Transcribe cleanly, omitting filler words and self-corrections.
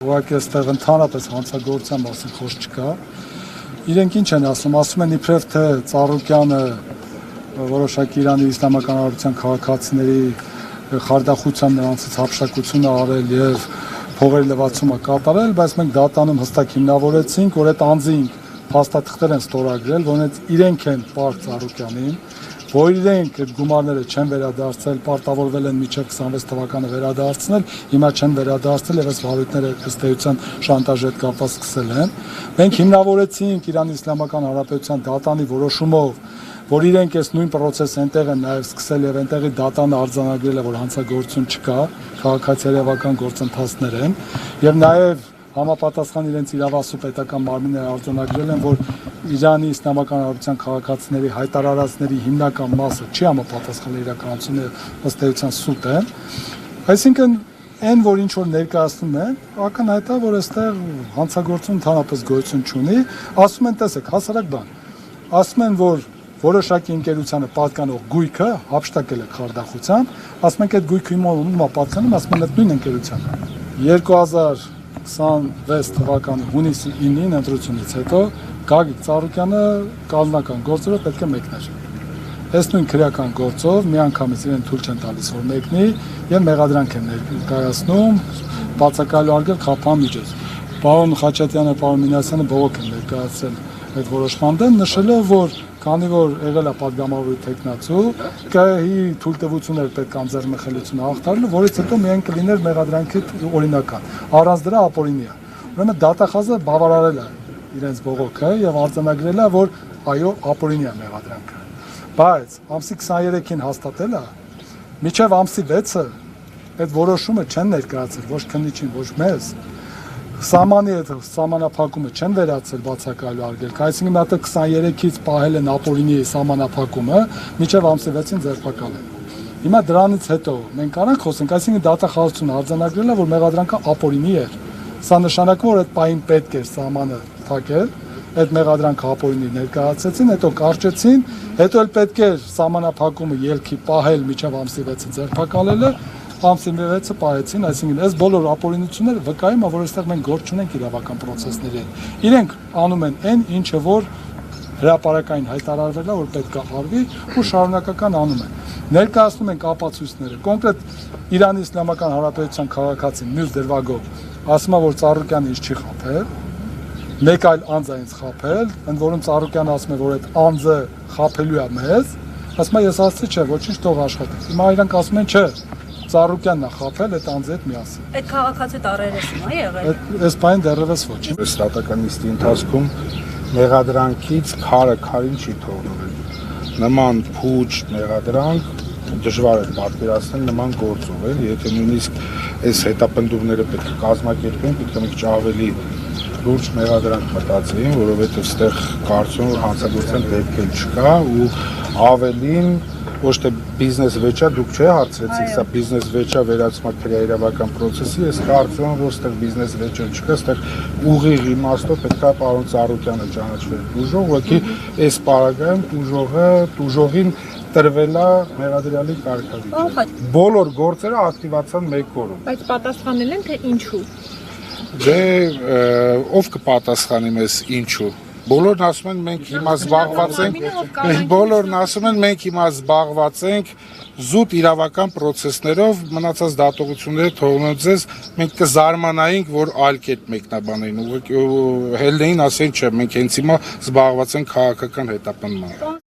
Ուղղակի այստեղ ընդհանրապես հանցագործության մասին խոսք չկա։ Իրենք ինչ են ասում են իբրև թե Ծառուկյանը որոշակի Իրանի Իսլամական Հանրապետության քաղաքացիների խարդախությամբ նրանցից հափշտակություն արել եւ փողերի լվացումը կատարել, բայց մենք դատանում հստակ հիմնավորեցինք, որ այդ անձինք փաստաթղթեր են ստորագրել, որոնց իրենք են Պարկ Ծառուկյանին, որ իրենք այդ գումարները չեն վերադարձել, պարտավորվել են մինչև 26 թվականը վերադարձնել, հիմա չեն վերադարձել եւ այս վարույթները ըստ էության շանտաժի հետ կապված սկսել են։ Մենք հիմնավորեցինք Իրանի Իսլամական Հանրապետության դատանի որոշումով, որ իրենք այս նույն process-ը այնտեղ են նաև սկսել եւ այնտեղի դատանը արձանագրել է, որ հանցագործություն չկա, քաղաքացիական գործընթացներ են եւ նաև համապատասխան իրենց իրավասու պետական մարմինները արձանագրել են, որ Իրանի Իսլամական Հանրապետության քաղաքացիների հայտարարածների հիմնական մասը չի համապատասխանել իրականությունը, ըստ էության սուտ է։ Այսինքն այն, որ ինչ որ ներկայացնում են, ակնհայտ է, որ այստեղ հանցագործություն ընդհանրապես գոյություն չունի, ասում են, տեսեք, հասարակ բան։ Ասում են, որ որոշակի ընկերությանը պատկանող գույքը հափշտակել է խարդախությամբ, ասում ենք այդ գույքը իմը պատկանում, ասում են այդ նույն ընկերությանը։ 2026 թվականի հունիսի 9-ին ընտրությունից հետո Գագիկ Ծառուկյանը կազմական գործերով պետք է մեկներ։ Այս նույն քրեական գործով միանգամից իրեն թույլ չեն տալիս, որ մեկնի եւ մեղադրանք են ներկայացնում, բացակայելու արգել խափան միջոց։ Պարոն Խաչատյանը, պարոն Մինասյանը բողոք են ներկայացրել այդ որոշման դեմ, նշելով, որ քանի որ եղել է պատգամավորի տեխնացու, ԿՀ-ի թույլտվություններ պետք անձեռնմխելիությունը հաղթարելու, որից հետո միայն կլիներ մեղադրանքի օրինական։ Առանց դրա ապօրինի է։ Ուրեմն դատախազը բավարարել է իրենց բողոքը եւ արձանագրել է, որ այո, ապօրինի է մեղադրանքը։ Բայց ամսի 23-ին հաստատել է, մինչեւ ամսի 6-ը այդ որոշումը չեն ներկայացրել ոչ քննիչին, ոչ մեզ։ Սահմանի հետ սահմանափակումը չեն վերացել բացակայելու արգելք, այսինքն մատը 23-ից պահել են ապօրինի սահմանափակումը, մինչև ամսի 6-ին ձերբակալ են։ Հիմա դրանից հետո մենք առանց խոսենք, այսինքն դատախազությունը արձանագրել է, որ մեղադրանքը ապօրինի էր։ Սա նշանակում որ այդ պահին պետք էր սահմանը փակել, այդ մեղադրանքը ապօրինի ներկայացեցին, հետո կարճեցին, հետո էլ պետք էր սահմանափակումը ելքի պահել մինչև ամսի 6-ը ձերբակալելը, ամսի 6-ը պահեցին, այսինքն այս բոլոր ապօրինությունները վկայում է, որ այստեղ մենք գործ չունենք իրավական process-ների հետ։ Իրենք անում են այն, ինչը որ հրապարակային հայտարարվել է, որ պետք է արվի ու շարունակական անում են։ Ներկայացնում ենք ապացույցները, կոնկրետ Իրանի Իսլամական Հանրապետության քաղաքացին մյուս դրվագով ասում է, որ Ծառուկյանը ինձ չի խաբել, մեկ այլ անձ է ինձ խաբել, ընդ որում Ծառուկյանը ասում է, որ այդ անձը խաբելու է մեզ, ասում է ես ասացի չէ, ոչինչ թող աշխատի։ Հիմա իրանք ասում են չէ, Ծառուկյանն է խաբել այդ անձի հետ միասին։ Այդ քաղաքացու տարերեսում է եղել։ Այս բանը դեռևս ոչ։ Ստատական նիստի ընթացքում մեղադրանքից քարը քարին չի թողնվել։ Նման փուչ մեղադրանք դժվար է պատկերացնել նման գործով, էլ եթե նույնիսկ այս հետապնդումները պետք է կազմակերպեն, պետք է մի քիչ ավելի լուրջ մեղադրանք մտածեին, որովհետև այստեղ կարծում որ հանցագործության դեպք չկա ու ավելին ոչ թե բիզնես վեճա դուք չէ հարցրեցիք, սա բիզնես վեճա վերացման քրեայրավական process-ի, ես կարծում եմ, որ այստեղ բիզնես վեճա չկա, այստեղ ուղիղ իմաստով պետք է պարոն Ծառուկյանը ճանաչվեր տուժող, ուղղակի այս պարագայում տուժողին տրվել է մեղադրյալի կարգավիճակ։ Բոլոր գործերը ակտիվացան 1 օրում։ Բայց պատասխանել են թե ինչու։ Դե ով կպատասխանի մեզ ինչու։ Բոլորն ասում են մենք հիմա զբաղված ենք, բոլորն ասում են մենք հիմա զբաղված ենք զուտ իրավական process-ներով, մնացած դատողությունները թողնենք ձեզ, մենք կզարմանայինք, որ այլ կերպ մեկնաբանեին, հելնեին ասեն չէ, մենք հենց հիմա զբաղված ենք քաղաքական հետապնդմամբ։